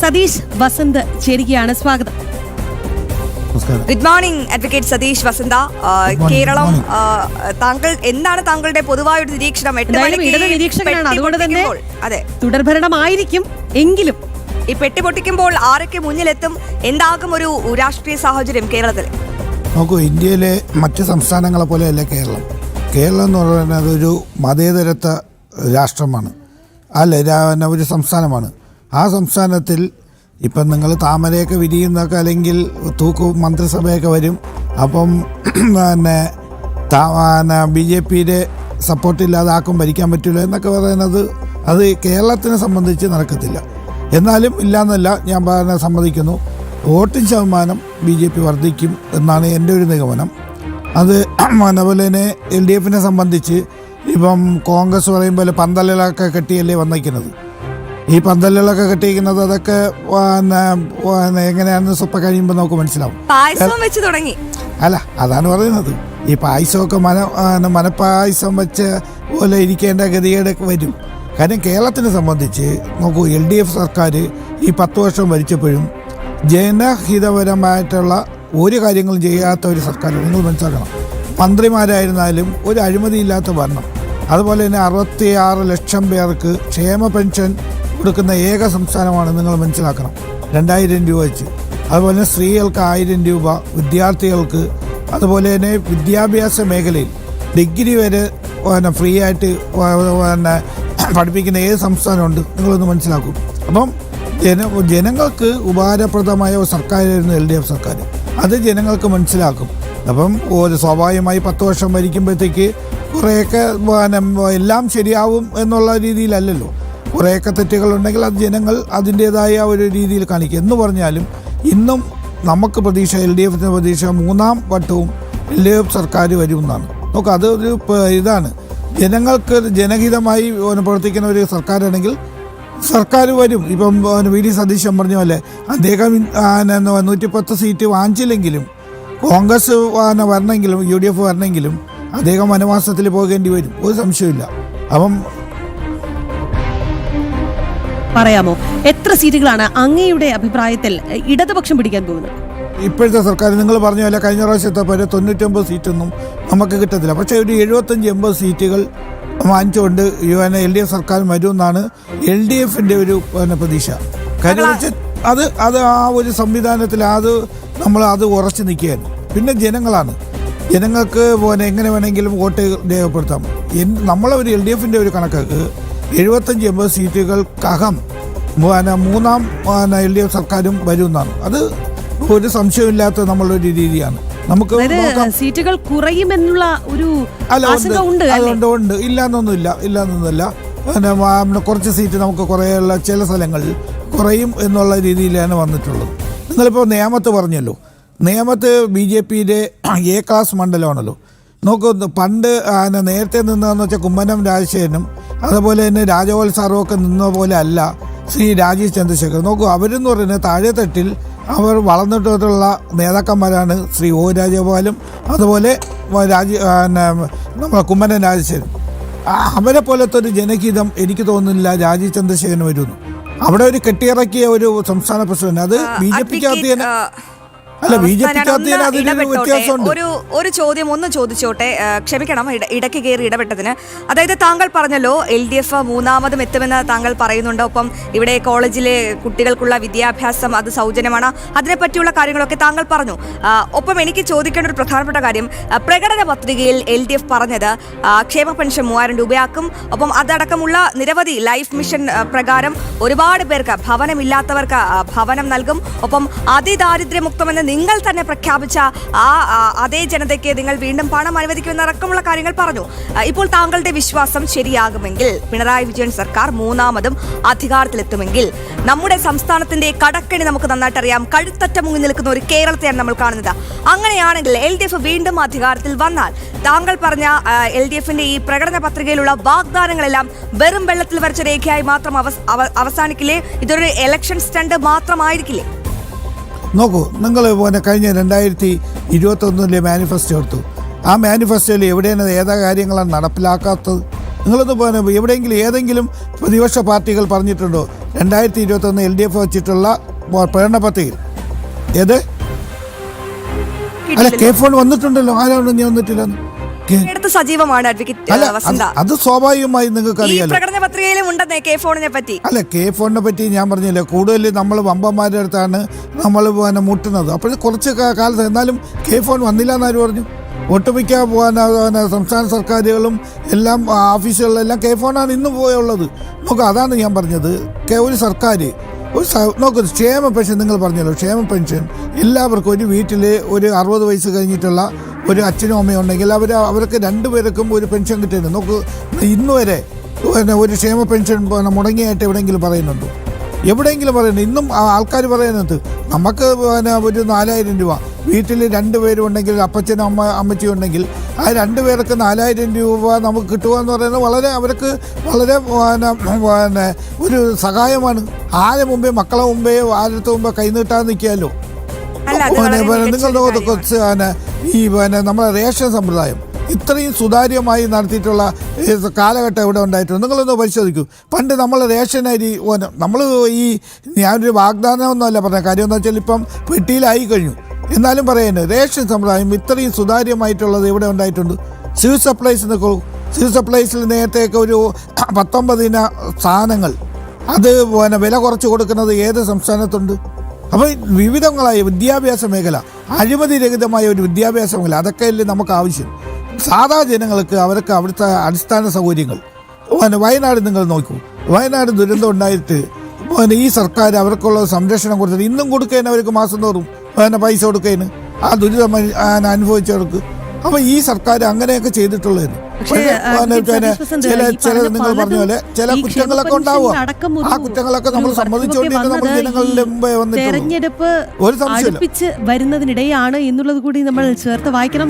സതീഷ് വസന്ത് ചേരുകയാണ്. സ്വാഗതം. Good morning advocate Satheesh വസന്ത. കേരളം, താങ്കൾ എന്താണ് താങ്കളുടെ പൊതുവായ ഒരു നിരീക്ഷണം? നിരീക്ഷകനാണ്, അതുകൊണ്ട് തന്നെ അതെ തുടർഭരണമായിരിക്കും. എങ്കിലും ഈ പെട്ടി പൊട്ടിക്കുമ്പോൾ ആരൊക്കെ മുന്നിലെത്തും? എന്താകും ഒരു രാഷ്ട്രീയ സാഹചര്യം കേരളത്തിൽ? നോക്കൂ, ഇന്ത്യയിലെ മറ്റ് സംസ്ഥാനങ്ങളെ പോലെയല്ല കേരളം. കേരളം എന്ന് പറയുന്നത് ഒരു മതേതരത്വ രാഷ്ട്രമാണ്, അല്ല ഒരു സംസ്ഥാനമാണ്. ആ സംസ്ഥാനത്തിൽ ഇപ്പം നിങ്ങൾ താമരയൊക്കെ വിരിയുന്നൊക്കെ അല്ലെങ്കിൽ മന്ത്രിസഭയൊക്കെ വരും. അപ്പം പിന്നെ BJP-യുടെ സപ്പോർട്ടില്ലാതെ ആക്കും ഭരിക്കാൻ പറ്റില്ല എന്നൊക്കെ പറയുന്നത് അത് കേരളത്തിനെ സംബന്ധിച്ച് നടക്കത്തില്ല. എന്നാലും ഇല്ലയെന്നല്ല ഞാൻ സമ്മതിക്കുന്നു. വോട്ടിംഗ് ശതമാനം BJP വർദ്ധിക്കും എന്നാണ് എൻ്റെ ഒരു നിഗമനം. അത് അതുപോലെ തന്നെ LDF-നെ സംബന്ധിച്ച് ഇപ്പം കോൺഗ്രസ് പറയുമ്പോൾ പന്തലുകളൊക്കെ കെട്ടിയല്ലേ വന്നിരിക്കുന്നത്. ഈ പന്തലുകളൊക്കെ കെട്ടിയിരിക്കുന്നത് അതൊക്കെ എങ്ങനെയാണെന്ന് സ്വപ്പ കഴിയുമ്പോൾ നമുക്ക് മനസ്സിലാവും. അല്ല, അതാണ് പറയുന്നത്. ഈ പായസമൊക്കെ മനപ്പായസം വെച്ച് പോലെ ഇരിക്കേണ്ട ഗതികേടൊക്കെ വരും. കാര്യം കേരളത്തിനെ സംബന്ധിച്ച് നോക്കൂ, LDF സർക്കാർ ഈ 10 വർഷം ഭരിച്ചപ്പോഴും ജനഹിതപരമായിട്ടുള്ള ഒരു കാര്യങ്ങളും ചെയ്യാത്ത ഒരു സർക്കാർ. നിങ്ങൾ മനസ്സിലാക്കണം, മന്ത്രിമാരായിരുന്നാലും ഒരു അഴിമതിയില്ലാത്ത ഭരണം. അതുപോലെ തന്നെ 66 ലക്ഷം പേർക്ക് ക്ഷേമ പെൻഷൻ കൊടുക്കുന്ന ഏക സംസ്ഥാനമാണ്. നിങ്ങൾ മനസ്സിലാക്കണം, 2000 രൂപ വെച്ച്. അതുപോലെ തന്നെ സ്ത്രീകൾക്ക് 1000 രൂപ, വിദ്യാർത്ഥികൾക്ക്, അതുപോലെ തന്നെ വിദ്യാഭ്യാസ മേഖലയിൽ ഡിഗ്രി വരെ ഫ്രീ ആയിട്ട് പഠിപ്പിക്കുന്ന ഏത് സംസ്ഥാനമുണ്ട്? നിങ്ങളൊന്ന് മനസ്സിലാക്കും. അപ്പം ജനങ്ങൾക്ക് ഉപകാരപ്രദമായ ഒരു സർക്കാരായിരുന്നു LDF സർക്കാർ. അത് ജനങ്ങൾക്ക് മനസ്സിലാക്കും. അപ്പം സ്വാഭാവികമായി 10 വർഷം ഭരിക്കുമ്പോഴത്തേക്ക് കുറേയൊക്കെ എല്ലാം ശരിയാവും എന്നുള്ള രീതിയിലല്ലല്ലോ. കുറേയൊക്കെ തെറ്റുകളുണ്ടെങ്കിൽ അത് ജനങ്ങൾ അതിൻ്റേതായ ഒരു രീതിയിൽ കാണിക്കും. എന്ന് പറഞ്ഞാലും ഇന്നും നമുക്ക് പ്രതീക്ഷ, LDF-ന് പ്രതീക്ഷ 3ാം വട്ടവും LDF സർക്കാർ വരുമെന്നാണ്. നോക്കുക, അതൊരു ഇതാണ്. ജനങ്ങൾക്ക് ജനഹിതമായി പ്രവർത്തിക്കുന്ന ഒരു സർക്കാരാണെങ്കിൽ സർക്കാർ വരും. ഇപ്പം VD സതീശൻ പറഞ്ഞ പോലെ അദ്ദേഹം 110 സീറ്റ് വാങ്ങിച്ചില്ലെങ്കിലും കോൺഗ്രസ് വരണമെങ്കിലും UDF വരണമെങ്കിലും അദ്ദേഹം വനവാസത്തിൽ പോകേണ്ടി വരും, ഒരു സംശയമില്ല. അപ്പം പറയാമോ, എത്ര സീറ്റുകളാണ് അങ്ങയുടെ അഭിപ്രായത്തിൽ ഇടതുപക്ഷം പിടിക്കാൻ പോകുന്നത്? ഇപ്പോഴത്തെ സർക്കാർ നിങ്ങൾ പറഞ്ഞ പോലെ കഴിഞ്ഞ പ്രാവശ്യത്തെ പോലെ 99 സീറ്റൊന്നും നമുക്ക് കിട്ടത്തില്ല. പക്ഷേ ഒരു 75-80 സീറ്റുകൾ വാങ്ങിച്ചുകൊണ്ട് LDF സർക്കാർ വരുമെന്നാണ് LDF-ന്റെ ഒരു പ്രതീക്ഷ. കാര്യം അത് ആ ഒരു സംവിധാനത്തിൽ അത് ഉറച്ചു നിൽക്കുകയാണ്. പിന്നെ ജനങ്ങൾക്ക് എങ്ങനെ വേണമെങ്കിലും വോട്ട് രേഖപ്പെടുത്താം. നമ്മളൊരു LDF-ന്റെ ഒരു കണക്ക് 75-80 സീറ്റുകൾക്കകം 3ാം LDF സർക്കാരും വരുമെന്നാണ്. അത് ഒരു സംശയമില്ലാത്ത നമ്മളൊരു രീതിയാണ്. നമുക്ക് സീറ്റുകൾ കുറയുമെന്നുള്ള ഒരു ഉണ്ട്, ഇല്ലാന്നൊന്നുമില്ല. കുറച്ച് സീറ്റ് നമുക്ക് കുറേയുള്ള ചില സ്ഥലങ്ങളിൽ കുറയും എന്നുള്ള രീതിയിലാണ് വന്നിട്ടുള്ളത്. നിങ്ങളിപ്പോൾ നേമത്ത് പറഞ്ഞല്ലോ, നേമത്ത് BJP-യുടെ A ക്ലാസ് മണ്ഡലമാണല്ലോ. നോക്കൂ, പണ്ട് നേരത്തെ നിന്നതെന്ന് വെച്ചാൽ കുമ്മനം രാജശേഖരനും അതുപോലെ തന്നെ രാജഗോപാൽ സാറും ഒക്കെ നിന്ന പോലെ അല്ല ശ്രീ രാജീവ് ചന്ദ്രശേഖർ. നോക്കൂ, അവരെന്ന് പറയുന്നത് താഴെത്തട്ടിൽ അവർ വളർന്നിട്ടുള്ള നേതാക്കന്മാരാണ് ശ്രീ O രാജഗോപാലും അതുപോലെ നമ്മുടെ കുമ്മനം രാജശേഖരൻ. അവരെ പോലത്തെ ഒരു ജനഹിതം എനിക്ക് തോന്നുന്നില്ല രാജീവ് ചന്ദ്രശേഖരന് വരുന്നു. അവിടെ ഒരു കെട്ടിയിറക്കിയ ഒരു സംസ്ഥാന പ്രസിഡന്റ്, അത് BJP-ക്കകത്ത് തന്നെ ഒരു ചോദ്യം ഒന്ന് ചോദിച്ചോട്ടെ, ക്ഷമിക്കണം ഇടയ്ക്ക് കയറി ഇടപെട്ടതിന്. അതായത് താങ്കൾ പറഞ്ഞല്ലോ LDF 3ാമതും എത്തുമെന്ന് താങ്കൾ പറയുന്നുണ്ട്. ഒപ്പം ഇവിടെ കോളേജിലെ കുട്ടികൾക്കുള്ള വിദ്യാഭ്യാസം അത് സൗജന്യമാണ്, അതിനെപ്പറ്റിയുള്ള കാര്യങ്ങളൊക്കെ താങ്കൾ പറഞ്ഞു. ഒപ്പം എനിക്ക് ചോദിക്കേണ്ട ഒരു പ്രധാനപ്പെട്ട കാര്യം, പ്രകടന പത്രികയിൽ LDF പറഞ്ഞത് ക്ഷേമ പെൻഷൻ 3000 രൂപയാക്കും. ഒപ്പം അതടക്കമുള്ള നിരവധി ലൈഫ് മിഷൻ പ്രകാരം ഒരുപാട് പേർക്ക് ഭവനമില്ലാത്തവർക്ക് ഭവനം നൽകും. ഒപ്പം അതിദാരിദ്ര്യമുക്തമെന്ന് നിങ്ങൾ തന്നെ പ്രഖ്യാപിച്ച അതേ ജനതയ്ക്ക് നിങ്ങൾ വീണ്ടും പണം അനുവദിക്കുമെന്നടക്കമുള്ള കാര്യങ്ങൾ പറഞ്ഞു. ഇപ്പോൾ താങ്കളുടെ വിശ്വാസം ശരിയാകുമെങ്കിൽ, പിണറായി വിജയൻ സർക്കാർ 3ാമതും അധികാരത്തിലെത്തുമെങ്കിൽ, നമ്മുടെ സംസ്ഥാനത്തിന്റെ കടക്കണി നമുക്ക് നന്നായിട്ട് അറിയാം. കഴുത്തറ്റ മുങ്ങി നിൽക്കുന്ന ഒരു കേരളത്തെയാണ് നമ്മൾ കാണുന്നത്. അങ്ങനെയാണെങ്കിൽ LDF വീണ്ടും അധികാരത്തിൽ വന്നാൽ താങ്കൾ പറഞ്ഞ LDF-ന്റെ ഈ പ്രകടന പത്രികയിലുള്ള വാഗ്ദാനങ്ങളെല്ലാം വെറും വെള്ളത്തിൽ വരച്ച രേഖയായി മാത്രം അവസാനിക്കില്ലേ? ഇതൊരു ഇലക്ഷൻ സ്റ്റണ്ട് മാത്രമായിരിക്കില്ലേ? നോക്കൂ, നിങ്ങൾ കഴിഞ്ഞ 2021 മാനിഫെസ്റ്റോ എടുത്തു. ആ മാനിഫെസ്റ്റോയിൽ എവിടെയാണ് ഏതാ കാര്യങ്ങളാണ് നടപ്പിലാക്കാത്തത്? നിങ്ങളൊന്ന് എവിടെയെങ്കിലും ഏതെങ്കിലും പ്രതിപക്ഷ പാർട്ടികൾ പറഞ്ഞിട്ടുണ്ടോ 2021 LDF വെച്ചിട്ടുള്ള പ്രകടന പത്രികയിൽ ഏത് അല്ല കെ ഫോൺ വന്നിട്ടുണ്ടല്ലോ, ആരാണ് ഞാൻ വന്നിട്ടില്ലെന്ന്. എടുത്ത് സജീവമാണ് അഡ്വക്കേറ്റ് അല്ല വസന്ത. അത് സ്വാഭാവികമായി നിങ്ങൾക്ക് ഈ അറിയാലോ. പ്രകടന പത്രികയിലും ഉണ്ടെന്നേ കെ ഫോണിനെ പറ്റി. അല്ല കെ ഫോണിനെ പറ്റി ഞാൻ പറഞ്ഞില്ലേ, കൂടുതൽ നമ്മൾ വമ്പന്മാരുടെ അടുത്താണ് നമ്മൾ മുട്ടുന്നത്. അപ്പോൾ കുറച്ച് കാലത്ത് എന്നാലും കെ ഫോൺ വന്നില്ല എന്നാരും പറഞ്ഞു. ഒട്ടുമിക്ക സംസ്ഥാന സർക്കാരുകളും എല്ലാം ഓഫീസുകളിലെല്ലാം കെ ഫോണാണ് ഇന്ന് പോയുള്ളത്. നോക്കുക, അതാണ് ഞാൻ പറഞ്ഞത്. ഒരു സർക്കാർ നോക്കൂ, ക്ഷേമ പെൻഷൻ നിങ്ങൾ പറഞ്ഞല്ലോ, ക്ഷേമ പെൻഷൻ എല്ലാവർക്കും ഒരു വീട്ടിൽ ഒരു 60 വയസ്സ് കഴിഞ്ഞിട്ടുള്ള ഒരു അച്ഛനും അമ്മയും ഉണ്ടെങ്കിൽ അവർക്ക് 2 പേർക്കും ഒരു പെൻഷൻ കിട്ടുന്നുണ്ട്. നോക്ക്, ഇന്ന് വരെ ഒരു ക്ഷേമ പെൻഷൻ മുടങ്ങിയായിട്ട് എവിടെയെങ്കിലും പറയുന്നുണ്ടോ? എവിടെയെങ്കിലും പറയുന്നുണ്ട്? ഇന്നും ആൾക്കാർ പറയുന്നത് നമുക്ക് ഒരു 4000 രൂപ വീട്ടിൽ 2 പേരും ഉണ്ടെങ്കിൽ, അപ്പച്ചനും അമ്മച്ചിയും ഉണ്ടെങ്കിൽ ആ 2 പേർക്ക് 4000 രൂപ നമുക്ക് കിട്ടുക എന്ന് പറയുന്നത് വളരെ അവർക്ക് വളരെ ഒരു സഹായമാണ്. ആരെ മുമ്പേ, മക്കളെ മുമ്പേ, ആരുടെ മുമ്പേ കൈനീട്ടാൻ നിൽക്കാമല്ലോ. നിങ്ങൾ ഈ നമ്മുടെ റേഷൻ സമ്പ്രദായം ഇത്രയും സുതാര്യമായി നടത്തിയിട്ടുള്ള കാലഘട്ടം ഇവിടെ ഉണ്ടായിട്ടുണ്ട്. നിങ്ങളൊന്ന് പരിശോധിക്കൂ. പണ്ട് നമ്മൾ റേഷൻ അരി നമ്മൾ ഞാനൊരു വാഗ്ദാനമൊന്നുമല്ല പറഞ്ഞ കാര്യം എന്ന് വെച്ചാൽ ഇപ്പം പെട്ടിയിലായി കഴിഞ്ഞു. എന്നാലും പറയുന്നത് റേഷൻ സമ്പ്രദായം ഇത്രയും സുതാര്യമായിട്ടുള്ളത് ഇവിടെ ഉണ്ടായിട്ടുണ്ട്. സിവിൽ സപ്ലൈസ് നിൽക്കൂ. സിവിൽ സപ്ലൈസിൽ നേരത്തെയൊക്കെ ഒരു 19 സാധനങ്ങൾ അത് വില കുറച്ച് കൊടുക്കുന്നത് ഏത് സംസ്ഥാനത്തുണ്ട്? അപ്പോൾ വിവിധങ്ങളായ വിദ്യാഭ്യാസ മേഖല, അഴിമതിരഹിതമായ ഒരു വിദ്യാഭ്യാസ മേഖല, അതൊക്കെയല്ലേ നമുക്ക് ആവശ്യം. സാധാ ജനങ്ങൾക്ക് അവർക്ക് അവിടുത്തെ അടിസ്ഥാന സൗകര്യങ്ങൾ. വയനാട് നിങ്ങൾ നോക്കൂ, വയനാട് ദുരന്തം ഉണ്ടായിട്ട് ഈ സർക്കാർ അവർക്കുള്ള സംരക്ഷണം കൊടുത്തിട്ട് ഇന്നും കൊടുക്കുകയാണ് അവർക്ക് മാസം തോറും പൈസ കൊടുക്കുകയാണ് ആ ദുരിതം അനുഭവിച്ചവർക്ക്. അപ്പൊ ഈ സർക്കാർ അങ്ങനെയൊക്കെ ചെയ്തിട്ടുള്ളതിന് ചില നിങ്ങൾ പറഞ്ഞ പോലെ ചില കുറ്റങ്ങളൊക്കെ ഉണ്ടാവുക. ആ കുറ്റങ്ങളൊക്കെ നമ്മൾ സമ്മതിച്ചുകൊണ്ടിട്ട് നമ്മൾ ജനങ്ങളുടെ മുമ്പേ വന്നിട്ടുള്ളൂ. തെരഞ്ഞെടുപ്പ് അടുപ്പിച്ച് വരുന്നതിനിടെയാണ് എന്നുള്ളത് കൂടി നമ്മൾ ചേർത്ത് വായിക്കണം.